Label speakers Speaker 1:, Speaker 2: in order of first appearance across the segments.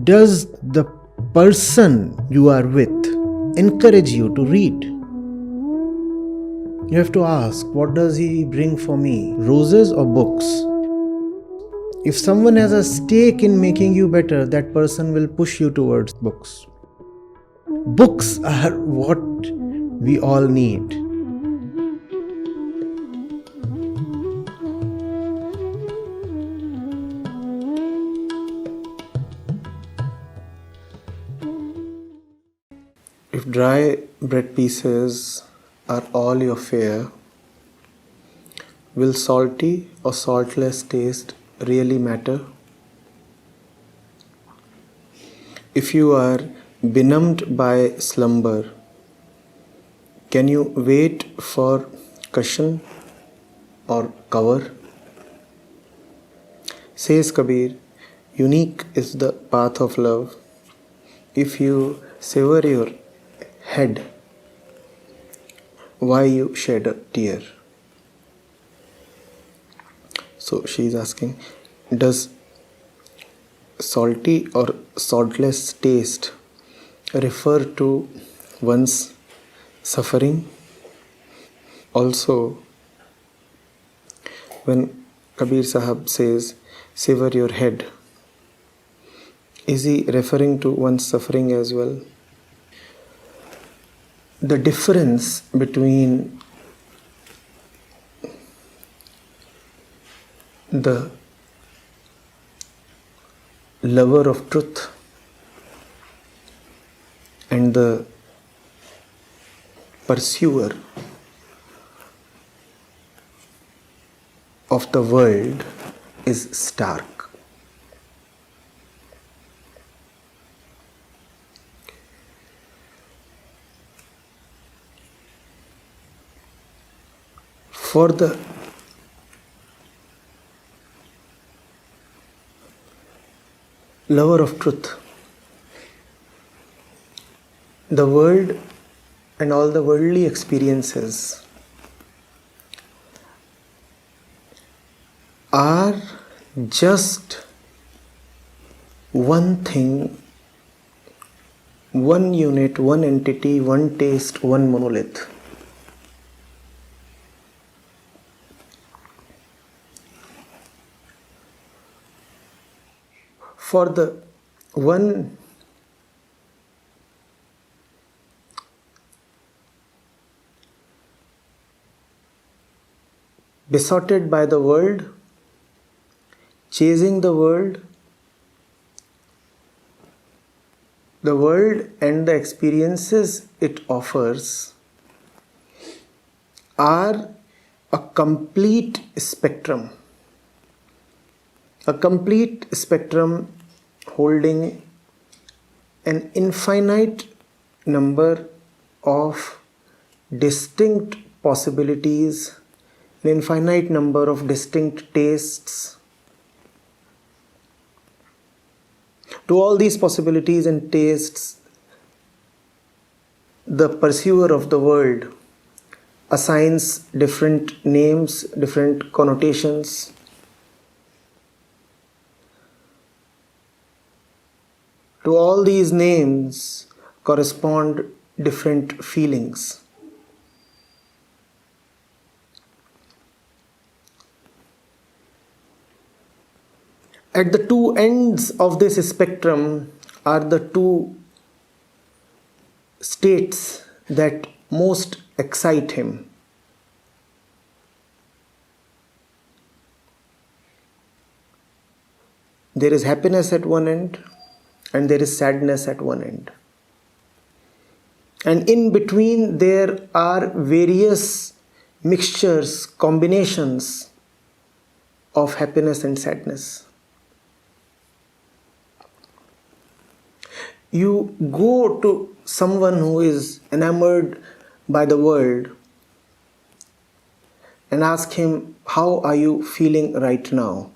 Speaker 1: Does the person you are with encourage you to read? You have to ask, what does he bring for me? Roses or books? If someone has a stake in making you better, that person will push you towards books. Books are what we all need. If dry bread pieces are all your fare, will salty or saltless taste really matter? If you are benumbed by slumber, can you wait for cushion or cover? Says Kabir, unique is the path of love. If you sever your head, why you shed a tear? So she is asking, does salty or saltless taste refer to one's suffering? Also, when Kabir Sahab says, sever your head, is he referring to one's suffering as well? The difference between the lover of truth and the pursuer of the world is stark. For the lover of truth, the world and all the worldly experiences are just one thing, one unit, one entity, one taste, one monolith. For the one besotted by the world, chasing the world and the experiences it offers are a complete spectrum. A complete spectrum holding an infinite number of distinct possibilities, an infinite number of distinct tastes. To all these possibilities and tastes, the pursuer of the world assigns different names, different connotations. To all these names correspond different feelings. At the two ends of this spectrum are the two states that most excite him. There is happiness at one end, and there is sadness at one end. And in between there are various mixtures, combinations of happiness and sadness. You go to someone who is enamored by the world and ask him, how are you feeling right now?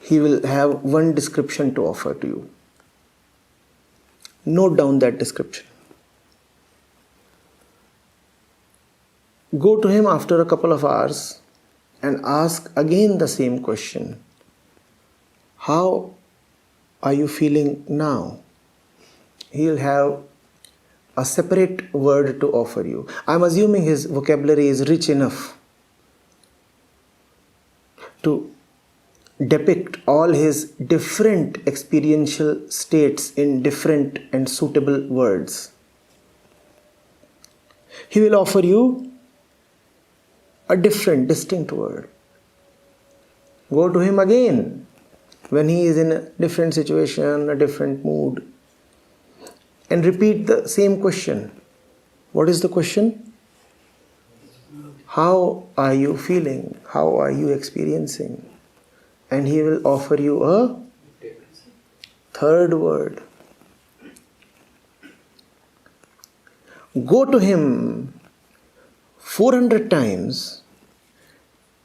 Speaker 1: He will have one description to offer to you. Note down that description. Go to him after a couple of hours and ask again the same question. How are you feeling now? He'll have a separate word to offer you. I'm assuming his vocabulary is rich enough to depict all his different experiential states in different and suitable words. He will offer you a different, distinct word. Go to him again when he is in a different situation, a different mood, and repeat the same question. What is the question? How are you feeling? How are you experiencing? And he will offer you a third word. Go to him 400 times,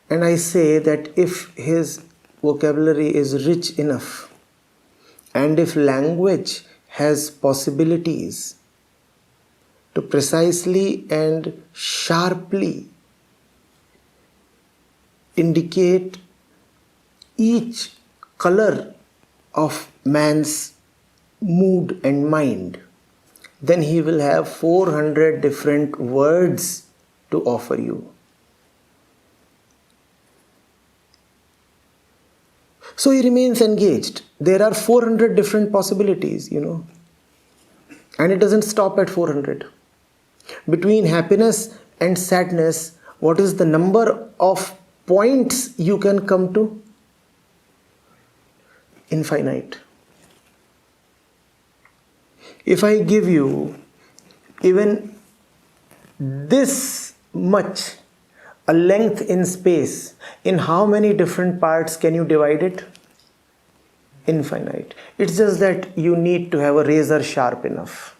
Speaker 1: and I say that if his vocabulary is rich enough, and if language has possibilities to precisely and sharply indicate each color of man's mood and mind, then he will have 400 different words to offer you. So he remains engaged. There are 400 different possibilities, and it doesn't stop at 400. Between happiness and sadness, what is the number of points you can come to? Infinite. If I give you even this much a length in space, in how many different parts can you divide it? Infinite. It's just that you need to have a razor sharp enough.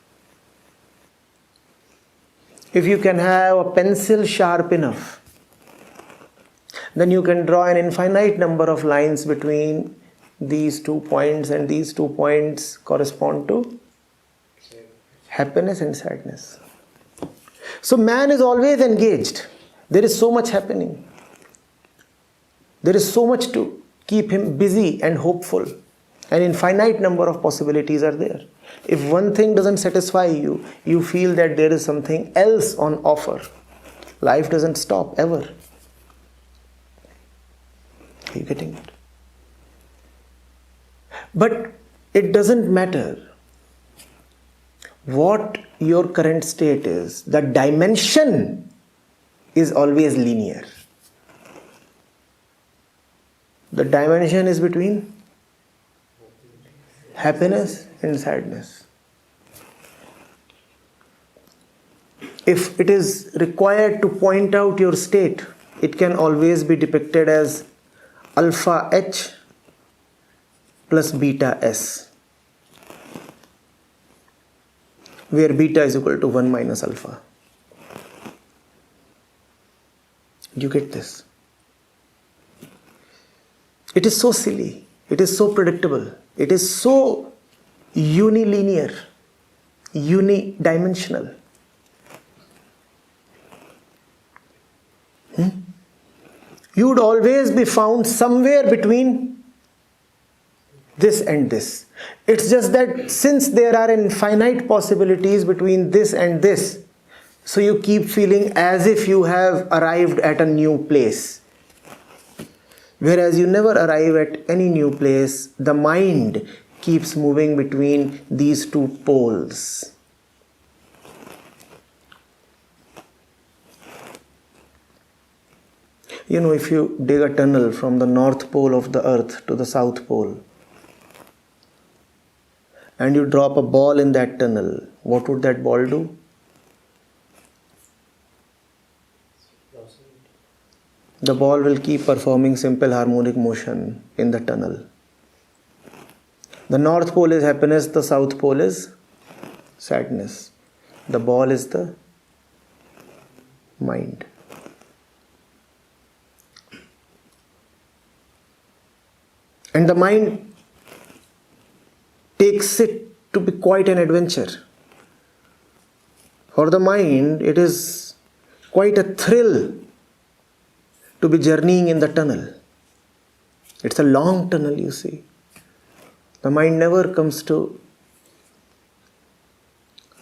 Speaker 1: If you can have a pencil sharp enough, then you can draw an infinite number of lines between these 2 points, and these 2 points correspond to happiness and sadness. So man is always engaged. There is so much happening. There is so much to keep him busy and hopeful. An infinite number of possibilities are there. If one thing doesn't satisfy you, you feel that there is something else on offer. Life doesn't stop ever. Are you getting it? But it doesn't matter what your current state is. The dimension is always linear. The dimension is between happiness and sadness. If it is required to point out your state, it can always be depicted as alpha H plus beta S, where beta is equal to 1 minus alpha. You get this? It is so silly. It is so predictable. It is so unilinear, unidimensional. You would always be found somewhere between this and this. It's just that since there are infinite possibilities between this and this, so you keep feeling as if you have arrived at a new place. Whereas you never arrive at any new place, the mind keeps moving between these two poles. If you dig a tunnel from the north pole of the earth to the south pole, and you drop a ball in that tunnel, what would that ball do? The ball will keep performing simple harmonic motion in the tunnel. The north pole is happiness, the south pole is sadness. The ball is the mind. And the mind takes it to be quite an adventure. For the mind, it is quite a thrill to be journeying in the tunnel. It's a long tunnel, you see. The The mind never comes to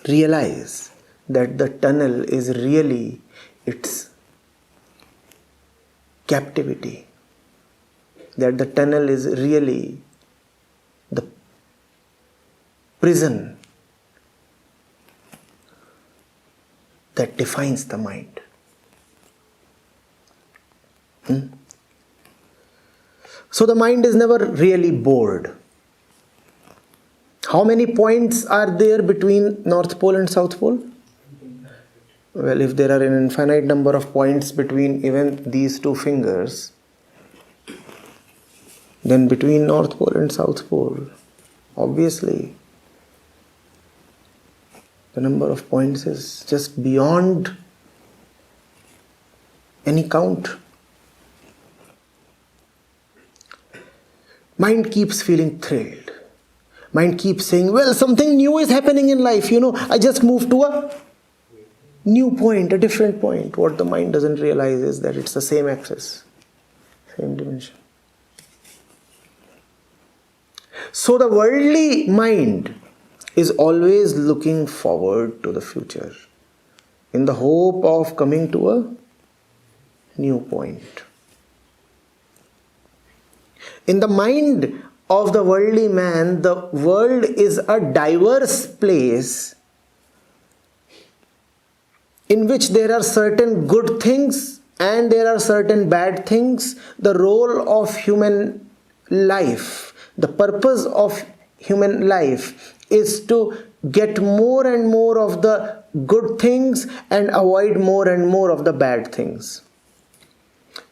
Speaker 1: realize that the tunnel is really its captivity, that the tunnel is really the prison that defines the mind. So the mind is never really bored. How many points are there between North Pole and South Pole? Well, if there are an infinite number of points between even these two fingers, then between North Pole and South Pole, obviously, the number of points is just beyond any count. Mind keeps feeling thrilled. Mind keeps saying, well, something new is happening in life. I just moved to a new point, a different point. What the mind doesn't realize is that it's the same axis, same dimension. So the worldly mind is always looking forward to the future in the hope of coming to a new point. In the mind of the worldly man, the world is a diverse place in which there are certain good things and there are certain bad things. The role of human life, the purpose of human life is to get more and more of the good things and avoid more and more of the bad things.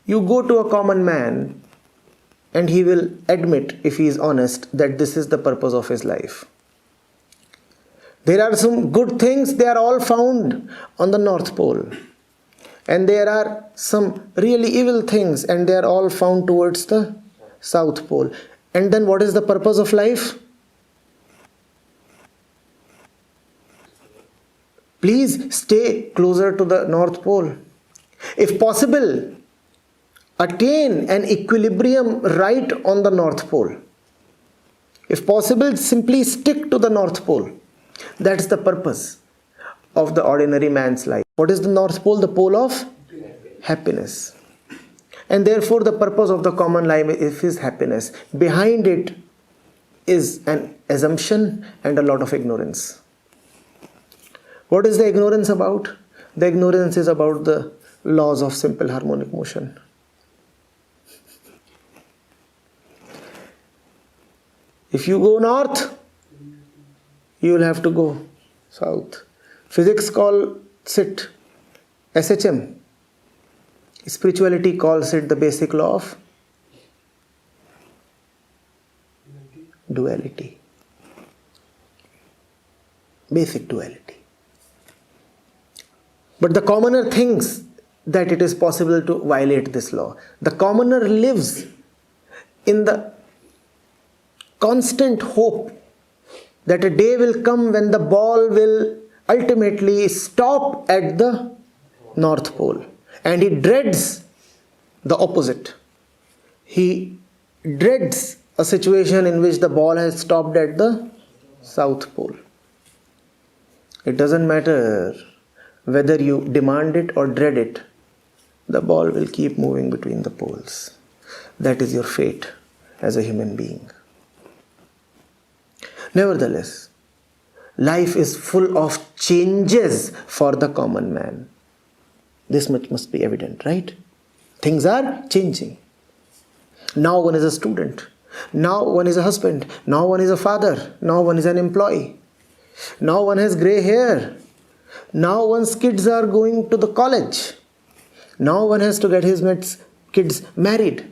Speaker 1: You go to a common man and he will admit, if he is honest, that this is the purpose of his life. There are some good things, they are all found on the North Pole. And there are some really evil things and they are all found towards the South Pole. And then what is the purpose of life? Please stay closer to the North Pole. If possible, attain an equilibrium right on the North Pole. If possible, simply stick to the North Pole. That's the purpose of the ordinary man's life. What is the North Pole? The pole of happiness. And therefore the purpose of the common life is happiness. Behind it is an assumption and a lot of ignorance. What is the ignorance about? The ignorance is about the laws of simple harmonic motion. If you go north, you will have to go south. Physics calls it SHM. Spirituality calls it the basic law of duality. Basic duality. But the commoner thinks that it is possible to violate this law. The commoner lives in the constant hope that a day will come when the ball will ultimately stop at the North Pole. And he dreads the opposite. He dreads a situation in which the ball has stopped at the South Pole. It doesn't matter whether you demand it or dread it. The ball will keep moving between the poles. That is your fate as a human being. Nevertheless, life is full of changes for the common man. This much must be evident, right? Things are changing. Now one is a student. Now one is a husband. Now one is a father. Now one is an employee. Now one has grey hair. Now one's kids are going to the college. Now one has to get his kids married.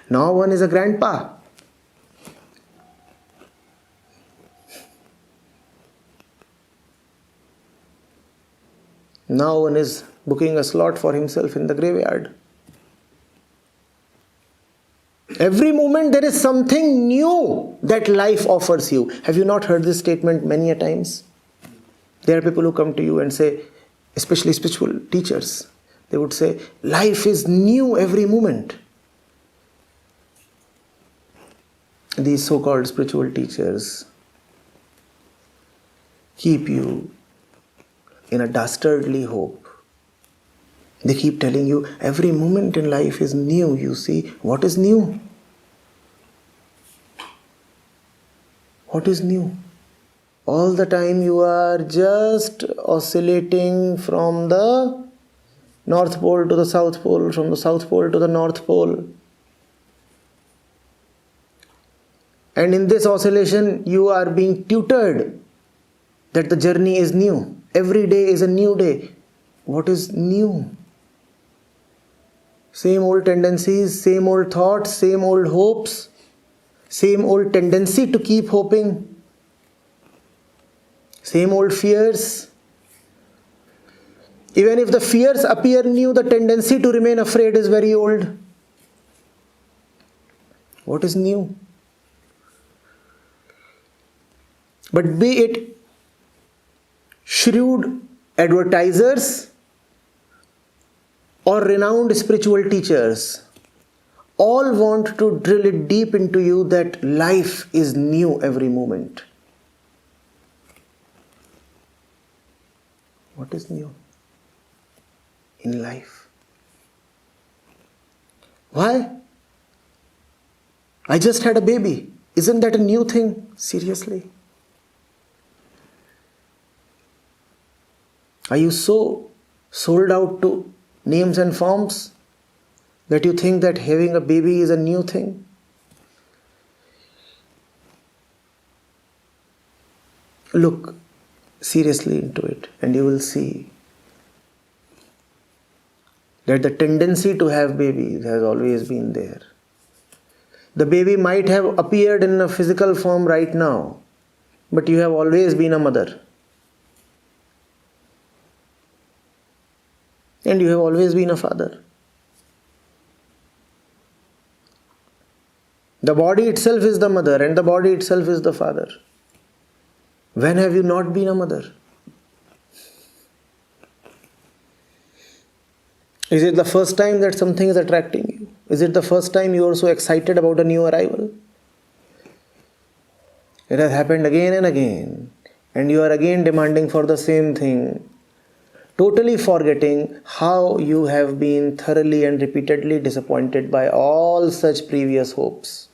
Speaker 1: Now one is a grandpa. Now one is booking a slot for himself in the graveyard. Every moment there is something new that life offers you. Have you not heard this statement many a times? There are people who come to you and say, especially spiritual teachers, they would say, life is new every moment. these so-called spiritual teachers keep you in a dastardly hope. They keep telling you every moment in life is new. You see, what is new? What is new? All the time you are just oscillating from the North Pole to the South Pole, from the South Pole to the North Pole. And in this oscillation, you are being tutored that the journey is new. Every day is a new day. What is new? Same old tendencies, same old thoughts, same old hopes, same old tendency to keep hoping, same old fears. Even if the fears appear new, the tendency to remain afraid is very old. What is new? But be it shrewd advertisers or renowned spiritual teachers, all want to drill it deep into you that life is new every moment. What is new in life? Why? I just had a baby. Isn't that a new thing? Seriously? Are you so sold out to names and forms that you think that having a baby is a new thing? Look seriously into it and you will see that the tendency to have babies has always been there. The baby might have appeared in a physical form right now, but you have always been a mother. And you have always been a father. The body itself is the mother and the body itself is the father. When have you not been a mother? Is it the first time that something is attracting you? Is it the first time you are so excited about a new arrival? It has happened again and again, and you are again demanding for the same thing, totally forgetting how you have been thoroughly and repeatedly disappointed by all such previous hopes.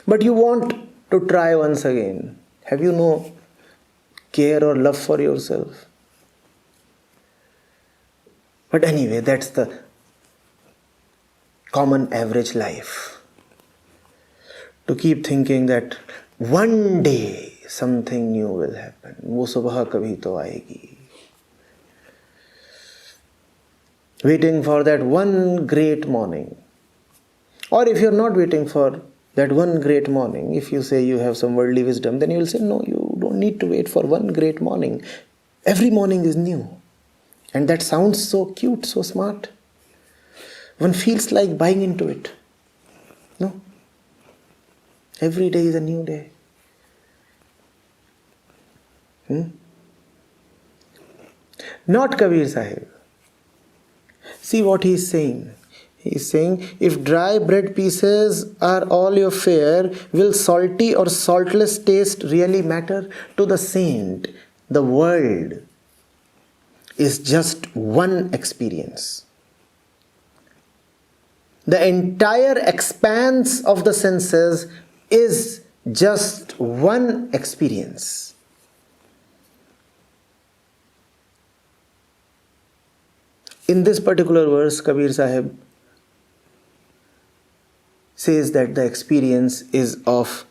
Speaker 1: But you want to try once again. Have you no care or love for yourself? But anyway, that's the common average life. To keep thinking that one day something new will happen. वो सुबह कभी तो आएगी. Waiting for that one great morning. Or if you're not waiting for that one great morning, if you say you have some worldly wisdom, then you will say, no, you don't need to wait for one great morning. Every morning is new. And that sounds so cute, so smart. One feels like buying into it. No? Every day is a new day. Not Kabir Sahib. See what he is saying. He is saying, if dry bread pieces are all your fare, will salty or saltless taste really matter? To the saint, the world is just one experience. The entire expanse of the senses is just one experience. In this particular verse, Kabir Sahib says that the experience is of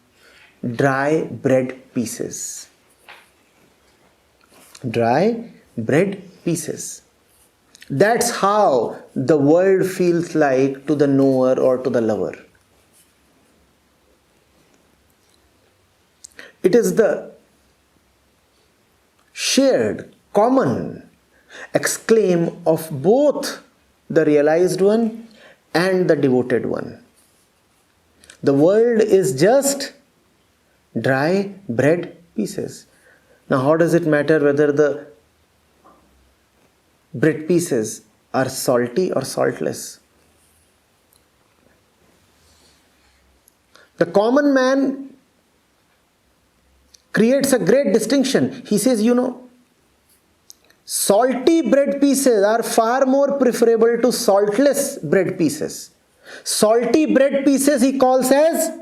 Speaker 1: dry bread pieces. Dry bread pieces. That's how the world feels like to the knower or to the lover. It is the shared, common exclaim of both the realized one and the devoted one. The world is just dry bread pieces. Now, how does it matter whether the bread pieces are salty or saltless? The common man creates a great distinction. He says, salty bread pieces are far more preferable to saltless bread pieces. Salty bread pieces he calls as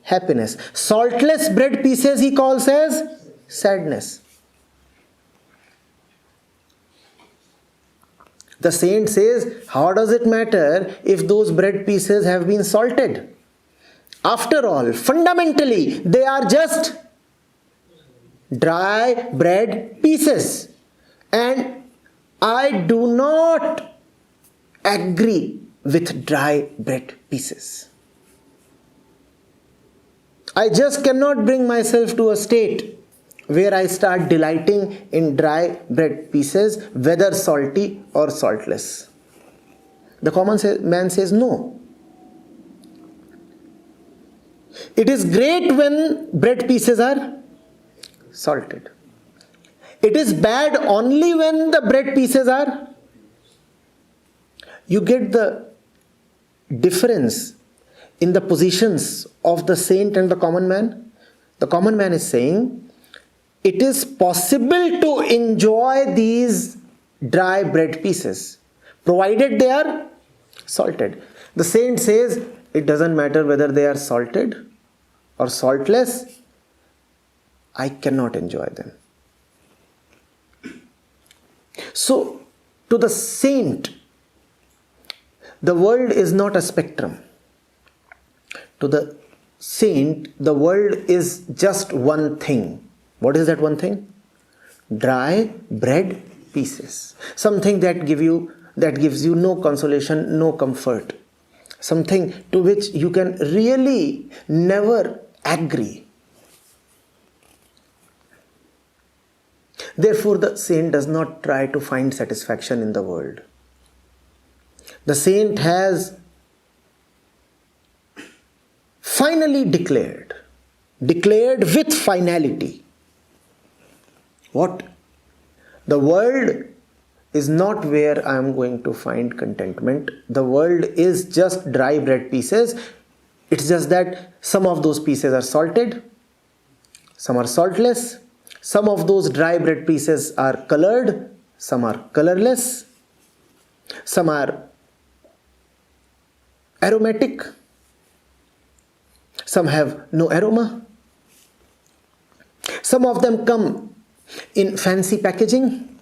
Speaker 1: happiness. Saltless bread pieces he calls as sadness. The saint says, how does it matter if those bread pieces have been salted? After all, fundamentally, they are just dry bread pieces. And I do not agree with dry bread pieces. I just cannot bring myself to a state where I start delighting in dry bread pieces, whether salty or saltless. The common man says no. It is great when bread pieces are salted. It is bad only when the bread pieces are. You get the difference in the positions of the saint and the common man. The common man is saying, it is possible to enjoy these dry bread pieces, provided they are salted. The saint says, it doesn't matter whether they are salted or saltless, I cannot enjoy them. So, to the saint, the world is not a spectrum. To the saint, the world is just one thing. What is that one thing? Dry bread pieces. Something that gives you no consolation, no comfort. Something to which you can really never agree. Therefore, the saint does not try to find satisfaction in the world. The saint has finally declared with finality, what? The world is not where I am going to find contentment. The world is just dry bread pieces. It's just that some of those pieces are salted, some are saltless. Some of those dry bread pieces are colored, some are colorless, some are aromatic, some have no aroma. Some of them come in fancy packaging.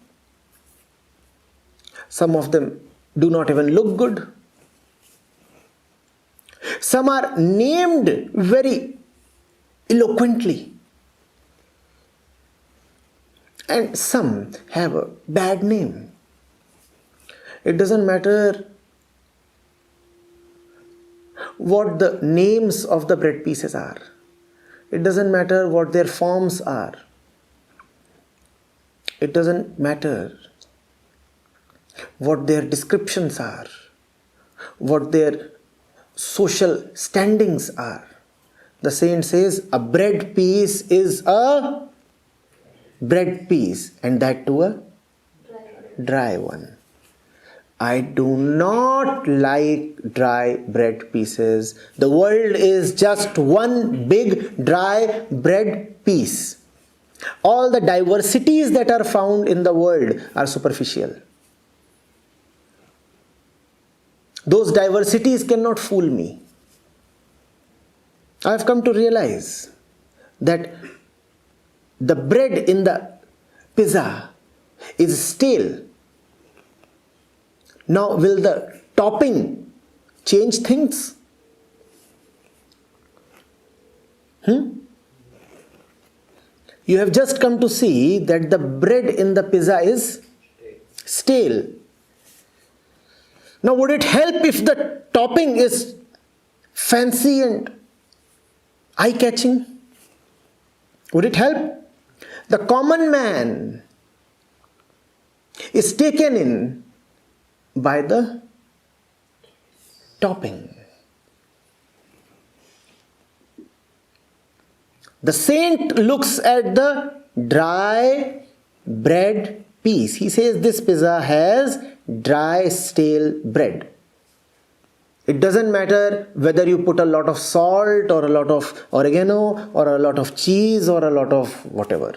Speaker 1: Some of them do not even look good. Some are named very eloquently. And some have a bad name. It doesn't matter what the names of the bread pieces are. It doesn't matter what their forms are. It doesn't matter what their descriptions are, what their social standings are. The saint says a bread piece is a bread piece, and that too a dry one. I do not like dry bread pieces. The world is just one big dry bread piece. All the diversities that are found in the world are superficial. Those diversities cannot fool me. I have come to realize that the bread in the pizza is stale. Now, will the topping change things? You have just come to see that the bread in the pizza is stale. Now, would it help if the topping is fancy and eye-catching? Would it help? The common man is taken in by the topping. The saint looks at the dry bread piece. He says this pizza has dry, stale bread. It doesn't matter whether you put a lot of salt or a lot of oregano or a lot of cheese or a lot of whatever.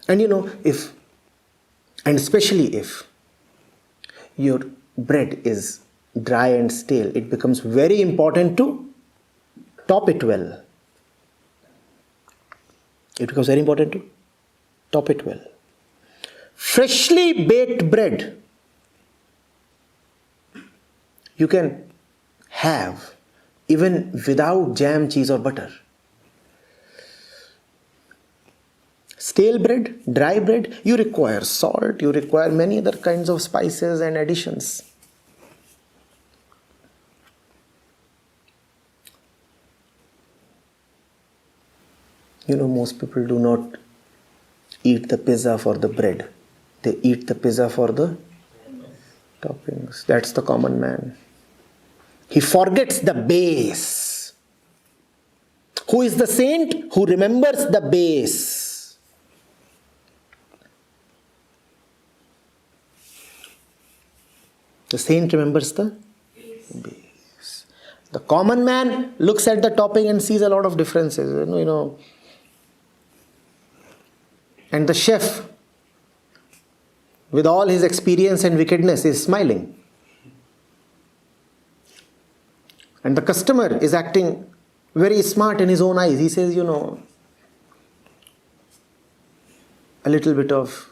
Speaker 1: And especially if your bread is dry and stale, it becomes very important to top it well. It becomes very important to top it well. Freshly baked bread you can have even without jam, cheese or butter. Stale bread, dry bread, you require salt, you require many other kinds of spices and additions. Most people do not eat the pizza for the bread. They eat the pizza for the toppings. That's the common man. He forgets the base. Who is the saint? Who remembers the base. The saint remembers the base. The common man looks at the topping and sees a lot of differences. And the chef, with all his experience and wickedness, is smiling. And the customer is acting very smart in his own eyes. He says, a little bit of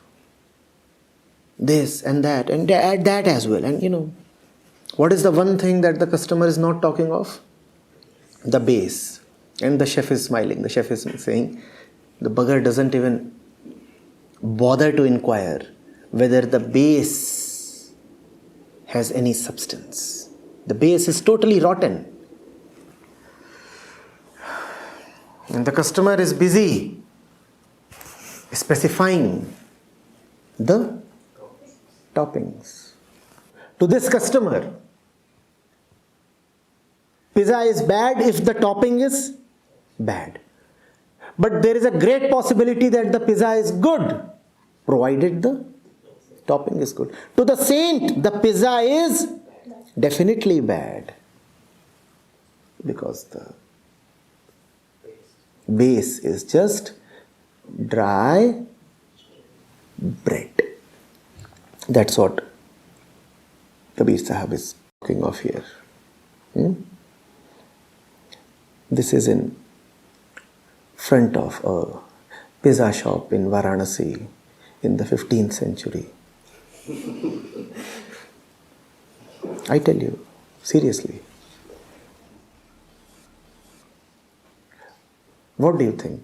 Speaker 1: this and that, and add that as well. And what is the one thing that the customer is not talking of? The base. And the chef is smiling. The chef is saying, the beggar doesn't even bother to inquire whether the base has any substance. The base is totally rotten. And the customer is busy specifying the toppings. To this customer, pizza is bad if the topping is bad. But there is a great possibility that the pizza is good, provided the topping is good. To the saint, the pizza is definitely bad, because the base is just dry bread. That's what Kabir Sahib is talking of here. This is in front of a pizza shop in Varanasi in the 15th century. I tell you, seriously. What do you think?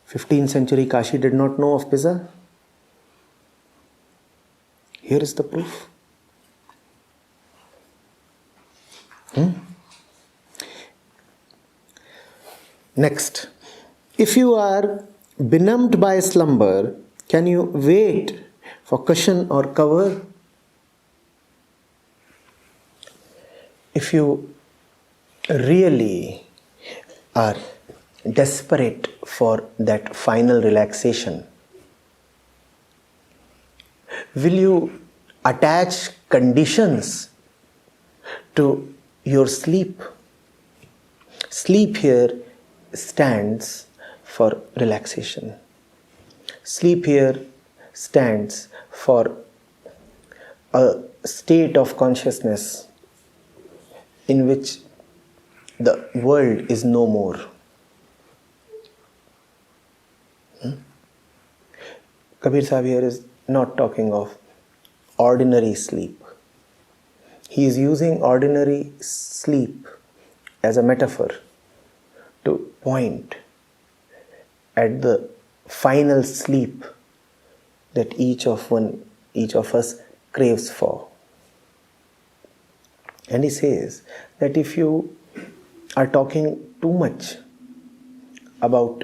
Speaker 1: 15th century Kashi did not know of pizza? Here is the proof. Next. If you are benumbed by slumber, can you wait for cushion or cover? If you really are desperate for that final relaxation, will you attach conditions to your sleep? Sleep here stands for relaxation. Sleep here stands for a state of consciousness in which the world is no more. Kabir Sahib here is not talking of ordinary sleep. He is using ordinary sleep as a metaphor to point at the final sleep that each of us craves for. And he says that if you are talking too much about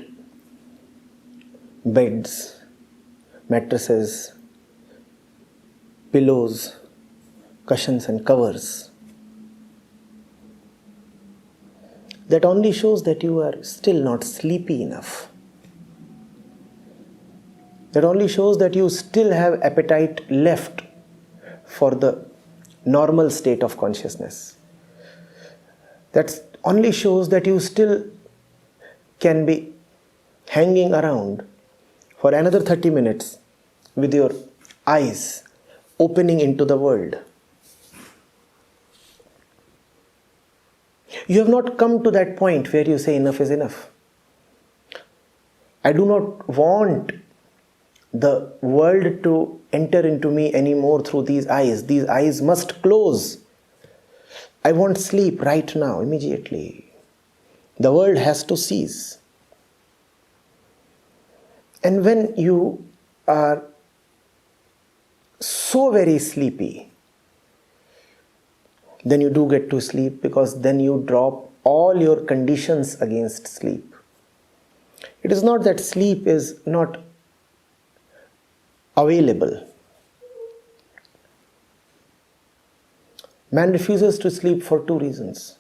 Speaker 1: beds, mattresses, pillows, cushions and covers, that only shows that you are still not sleepy enough. That only shows that you still have appetite left for the normal state of consciousness. That only shows that you still can be hanging around for another 30 minutes with your eyes opening into the world. You have not come to that point where you say enough is enough. I do not want the world to enter into me anymore through these eyes. These eyes must close. I want sleep right now, immediately. The world has to cease. And when you are so very sleepy, then you do get to sleep, because then you drop all your conditions against sleep. It is not that sleep is not available. Man refuses to sleep for two reasons.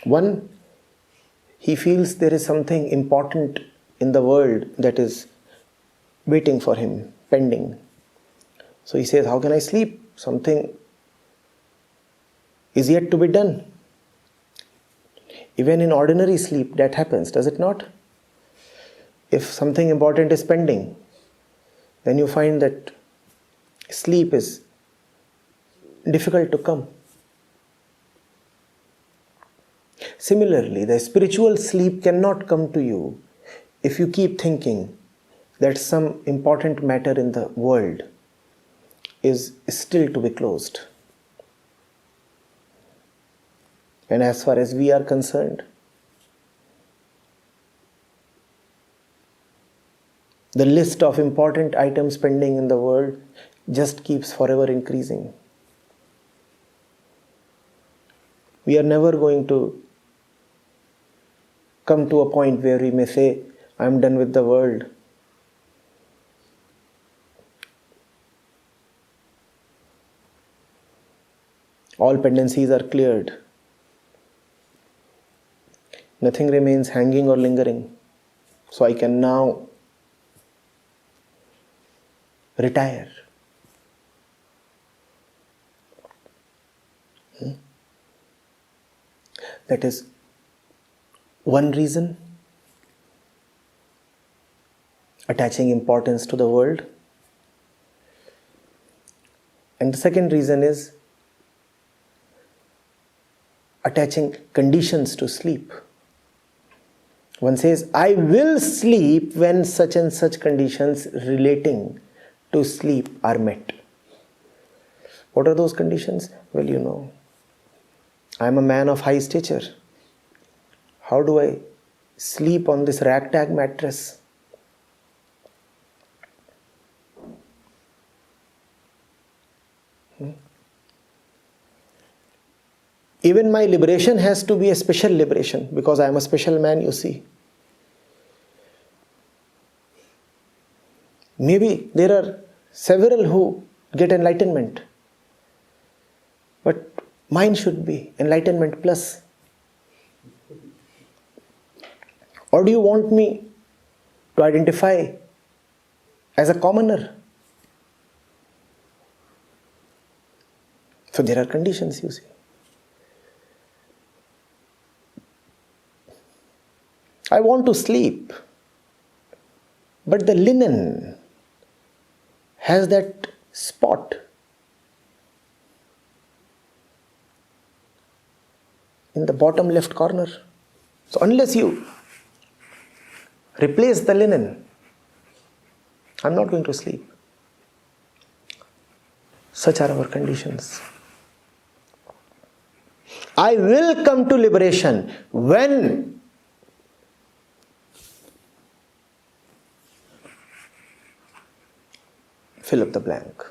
Speaker 1: One, he feels there is something important in the world that is waiting for him, pending. So he says, how can I sleep? Something is yet to be done. Even in ordinary sleep that happens, does it not? If something important is pending, then you find that sleep is difficult to come. Similarly, the spiritual sleep cannot come to you if you keep thinking that some important matter in the world is still to be closed. And as far as we are concerned, the list of important items pending in the world just keeps forever increasing. We are never going to come to a point where we may say, I am done with the world. All pendencies are cleared. Nothing remains hanging or lingering. So I can now retire. That is one reason, attaching importance to the world. And the second reason is attaching conditions to sleep. One says, I will sleep when such and such conditions relating to sleep are met. What are those conditions? Well, you know, I am a man of high stature. How do I sleep on this ragtag mattress? Even my liberation has to be a special liberation, because I am a special man, you see. Maybe there are several who get enlightenment, but mine should be enlightenment plus. Or do you want me to identify as a commoner? So there are conditions, you see. I want to sleep, but the linen has that spot. In the bottom left corner. So unless you replace the linen, I'm not going to sleep. Such are our conditions. I will come to liberation when fill up the blank.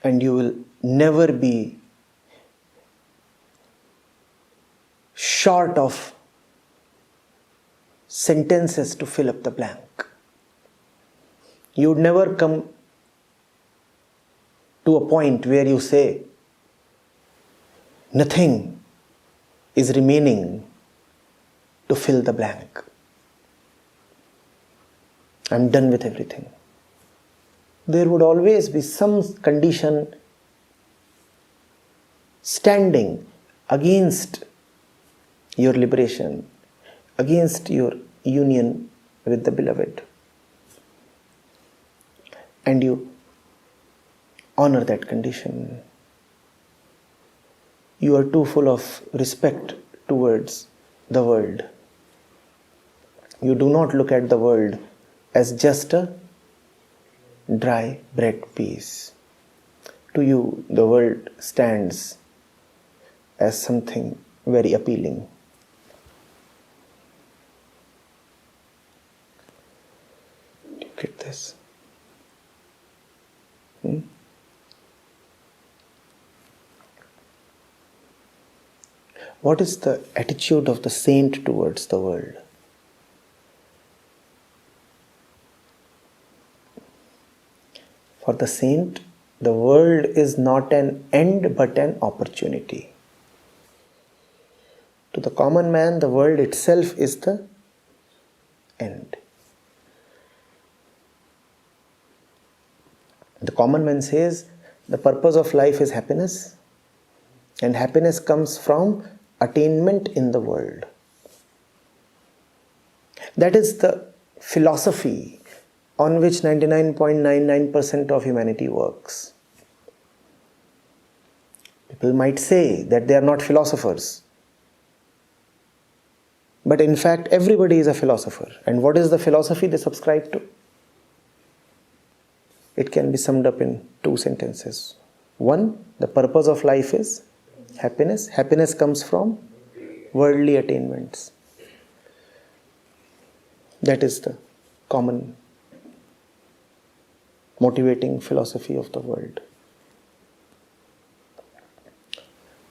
Speaker 1: And you will never be short of sentences to fill up the blank. You would never come to a point where you say, nothing is remaining to fill the blank. I'm done with everything. There would always be some condition standing against your liberation, against your union with the beloved. And you honor that condition. You are too full of respect towards the world. You do not look at the world as just a dry bread piece. To you, the world stands as something very appealing. Do you get this? What is the attitude of the saint towards the world? For the saint, the world is not an end but an opportunity. To the common man, the world itself is the end. The common man says the purpose of life is happiness, and happiness comes from attainment in the world. That is the philosophy on which 99.99% of humanity works. People might say that they are not philosophers. But in fact, everybody is a philosopher. And what is the philosophy they subscribe to? It can be summed up in 2 sentences. 1, the purpose of life is happiness. Happiness comes from worldly attainments. That is the common motivating philosophy of the world.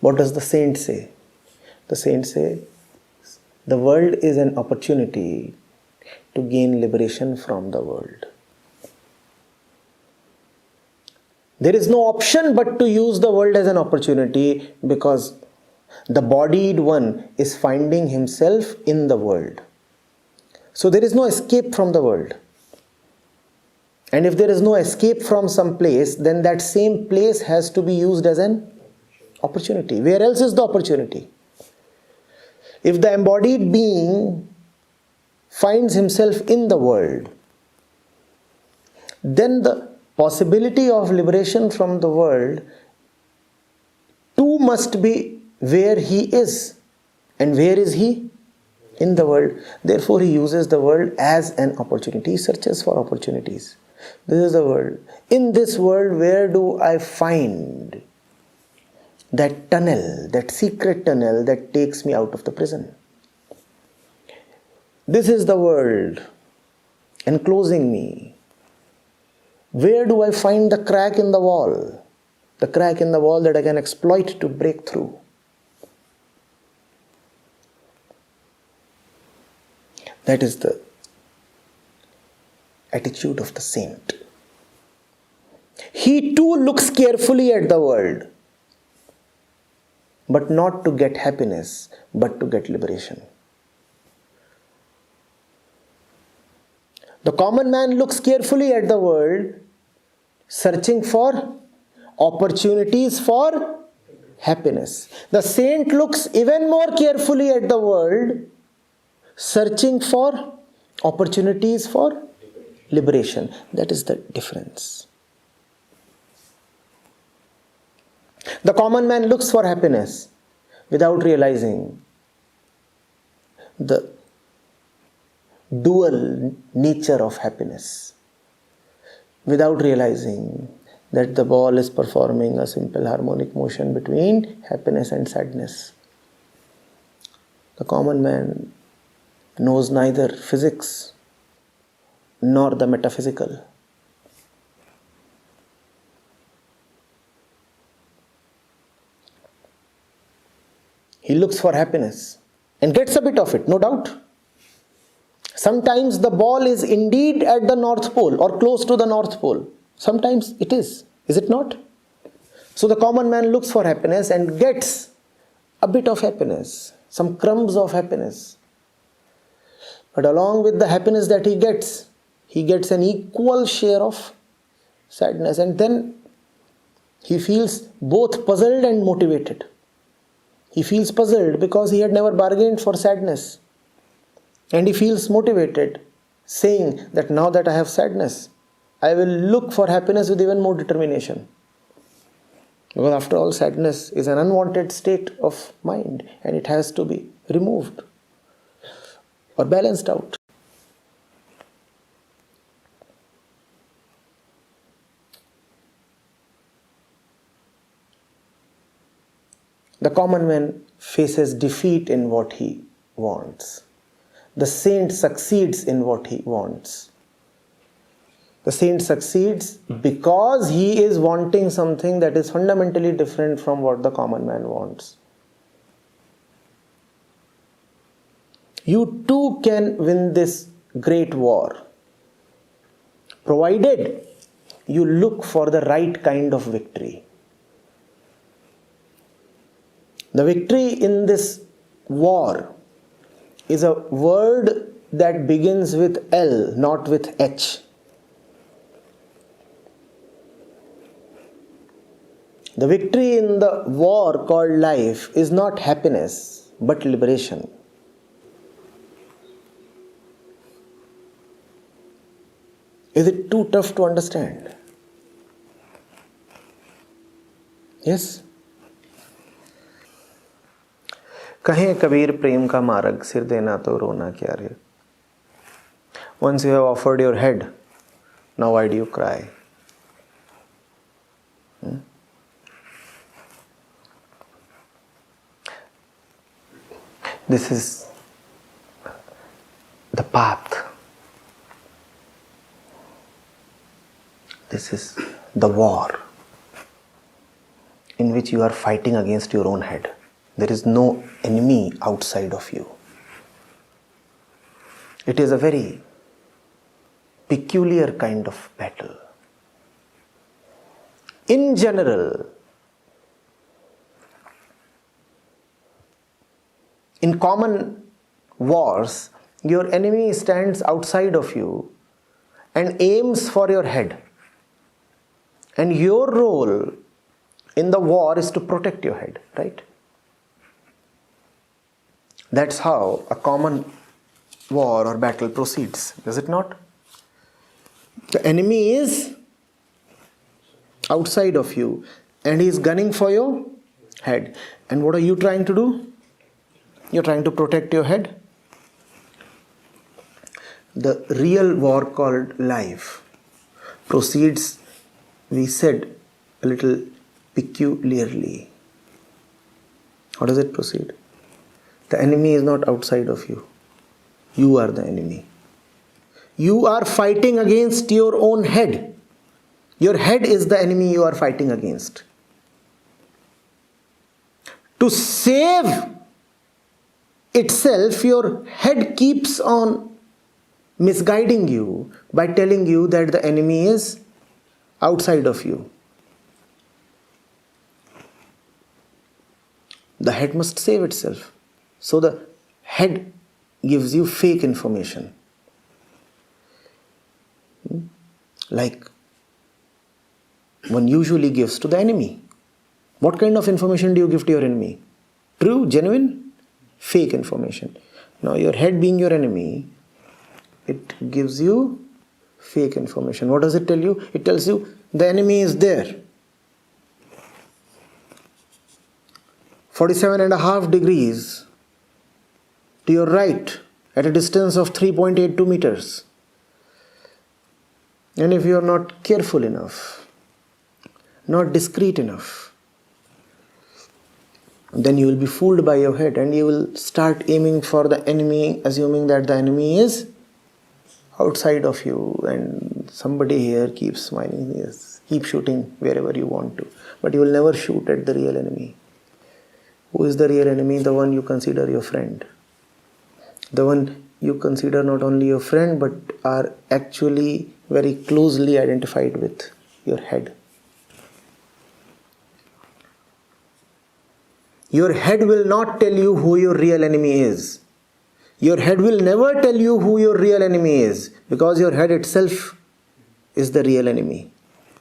Speaker 1: What does the saint say? The saint says, the world is an opportunity to gain liberation from the world. There is no option but to use the world as an opportunity, because the bodied one is finding himself in the world. So there is no escape from the world. And if there is no escape from some place, then that same place has to be used as an opportunity. Where else is the opportunity? If the embodied being finds himself in the world, then the possibility of liberation from the world too must be where he is. And where is he? In the world. Therefore, he uses the world as an opportunity. He searches for opportunities. This is the world. In this world, where do I find that tunnel, that secret tunnel that takes me out of the prison? This is the world enclosing me. Where do I find the crack in the wall? The crack in the wall that I can exploit to break through. That is the attitude of the saint. He too looks carefully at the world, but not to get happiness, but to get liberation. The common man looks carefully at the world, searching for opportunities for happiness. The saint looks even more carefully at the world, searching for opportunities for liberation. That is the difference. The common man looks for happiness without realizing the dual nature of happiness, without realizing that the ball is performing a simple harmonic motion between happiness and sadness. The common man knows neither physics nor the metaphysical. He looks for happiness and gets a bit of it, no doubt. Sometimes the ball is indeed at the North Pole or close to the North Pole. Sometimes it is it not? So the common man looks for happiness and gets a bit of happiness. some crumbs of happiness. But along with the happiness that he gets an equal share of sadness, and then he feels both puzzled and motivated. He feels puzzled because he had never bargained for sadness. And he feels motivated, saying that now that I have sadness, I will look for happiness with even more determination. Because after all, sadness is an unwanted state of mind and it has to be removed or balanced out. The common man faces defeat in what he wants. The saint succeeds in what he wants. The saint succeeds because he is wanting something that is fundamentally different from what the common man wants. You too can win this great war, provided you look for the right kind of victory. The victory in this war is a word that begins with L, not with H. The victory in the war called life is not happiness, but liberation. Is it too tough to understand? Yes? कहे कबीर प्रेम का मार्ग सिर देना तो रोना क्या रे. Once you have offered your head, now why do you cry? This is the path. This is the war in which you are fighting against your own head. There is no enemy outside of you. It is a very peculiar kind of battle. In general, in common wars, your enemy stands outside of you and aims for your head. And your role in the war is to protect your head, right? That's how a common war or battle proceeds, does it not? The enemy is outside of you and he is gunning for your head. And what are you trying to do? You're trying to protect your head. The real war called life proceeds, we said, a little peculiarly. How does it proceed? The enemy is not outside of you. You are the enemy. You are fighting against your own head. Your head is the enemy you are fighting against. To save itself, your head keeps on misguiding you by telling you that the enemy is outside of you. The head must save itself. So the head gives you fake information. Like one usually gives to the enemy. What kind of information do you give to your enemy? True, genuine, fake information. Now your head being your enemy, it gives you fake information. What does it tell you? It tells you the enemy is there. 47.5 degrees to your right at a distance of 3.82 meters. And if you are not careful enough, not discreet enough, then you will be fooled by your head and you will start aiming for the enemy, assuming that the enemy is outside of you, and somebody here keeps smiling. Yes, keep shooting wherever you want to, but you will never shoot at the real enemy. Who is the real enemy? The one you consider your friend. The one you consider not only your friend but are actually very closely identified with your head. Your head will not tell you who your real enemy is. Your head will never tell you who your real enemy is, because your head itself is the real enemy.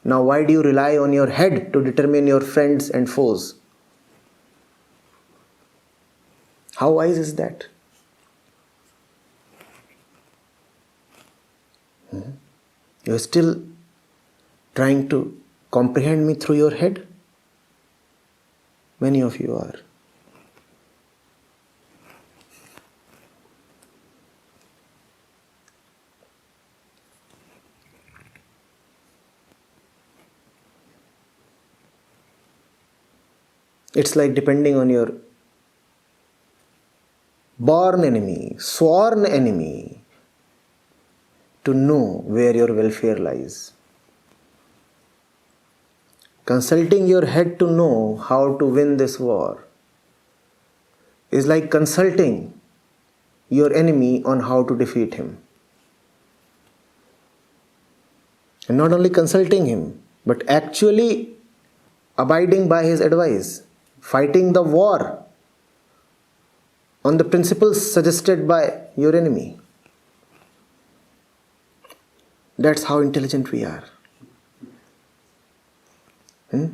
Speaker 1: Now, why do you rely on your head to determine your friends and foes? How wise is that? You are still trying to comprehend me through your head? Many of you are. It's like depending on your born enemy, sworn enemy, to know where your welfare lies. Consulting your head to know how to win this war is like consulting your enemy on how to defeat him. And not only consulting him, but actually abiding by his advice, fighting the war on the principles suggested by your enemy. That's how intelligent we are. So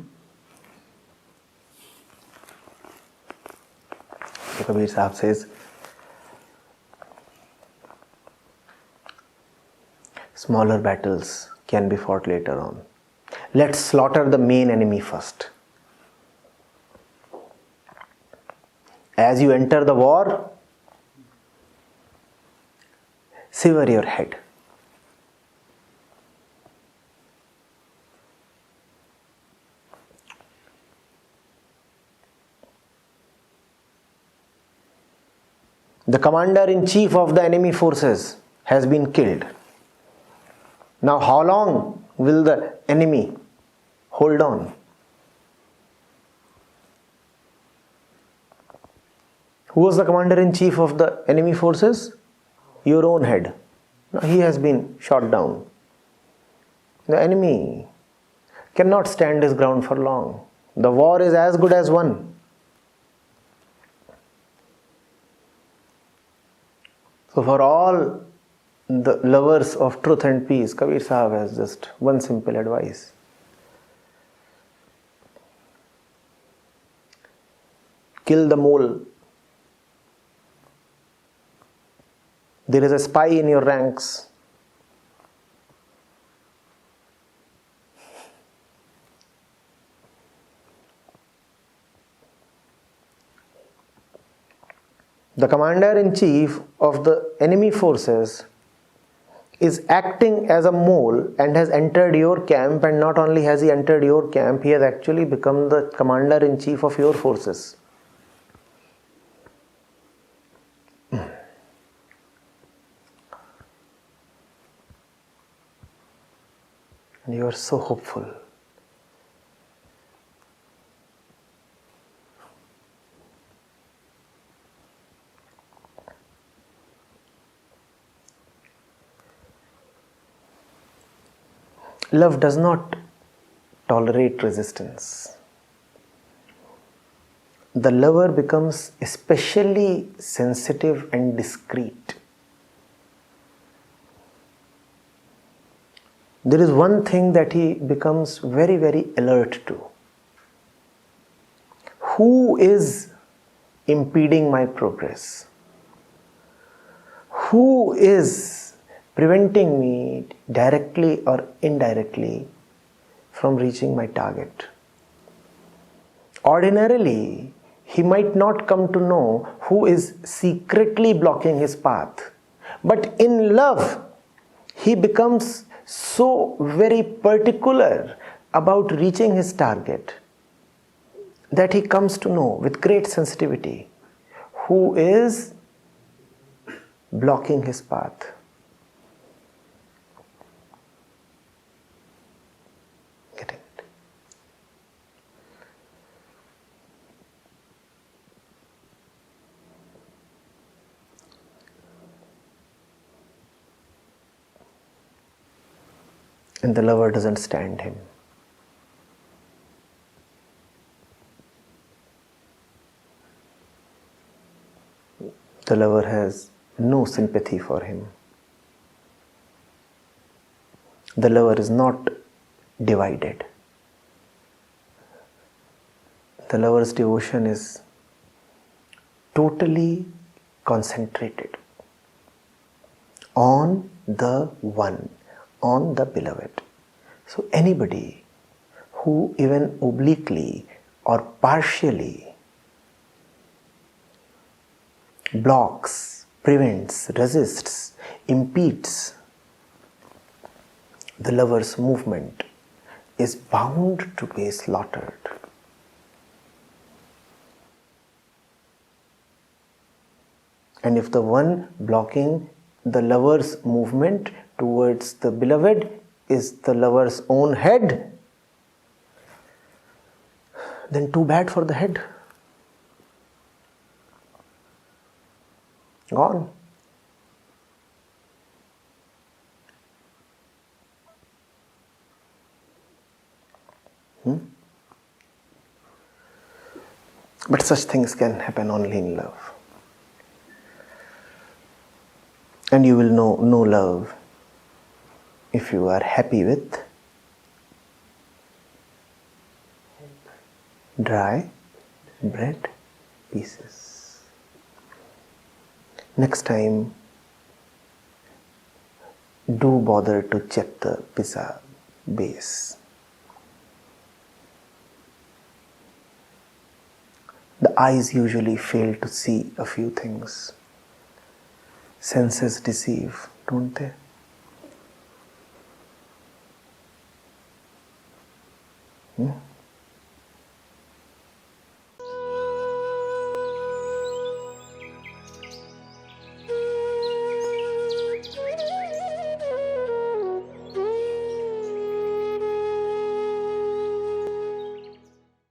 Speaker 1: Kabir Sahib says, smaller battles can be fought later on. Let's slaughter the main enemy first. As you enter the war, sever your head. The commander-in-chief of the enemy forces has been killed. Now, how long will the enemy hold on? Who was the commander-in-chief of the enemy forces? Your own head. Now, he has been shot down. The enemy cannot stand his ground for long. The war is as good as won. So for all the lovers of truth and peace, Kabir Sahib has just one simple advice. Kill the mole. There is a spy in your ranks. The commander-in-chief of the enemy forces is acting as a mole and has entered your camp, and not only has he entered your camp, he has actually become the commander-in-chief of your forces. And you are so hopeful. Love does not tolerate resistance. The lover becomes especially sensitive and discreet. There is one thing that he becomes very, very alert to. Who is impeding my progress? Who is preventing me directly or indirectly from reaching my target? Ordinarily, he might not come to know who is secretly blocking his path. But in love, he becomes so very particular about reaching his target that he comes to know with great sensitivity who is blocking his path. Getting it? And the lover doesn't stand him. the lover has no sympathy for him. The lover is not divided. The lover's devotion is totally concentrated on the one, on the beloved. So anybody who even obliquely or partially blocks, prevents, resists, impedes the lover's movement is bound to be slaughtered. And if the one blocking the lover's movement towards the beloved is the lover's own head, then too bad for the head. Gone. But such things can happen only in love. And you will know no love if you are happy with dry bread pieces. Next time, do bother to check the pizza base. The eyes usually fail to see a few things. Senses deceive, don't they?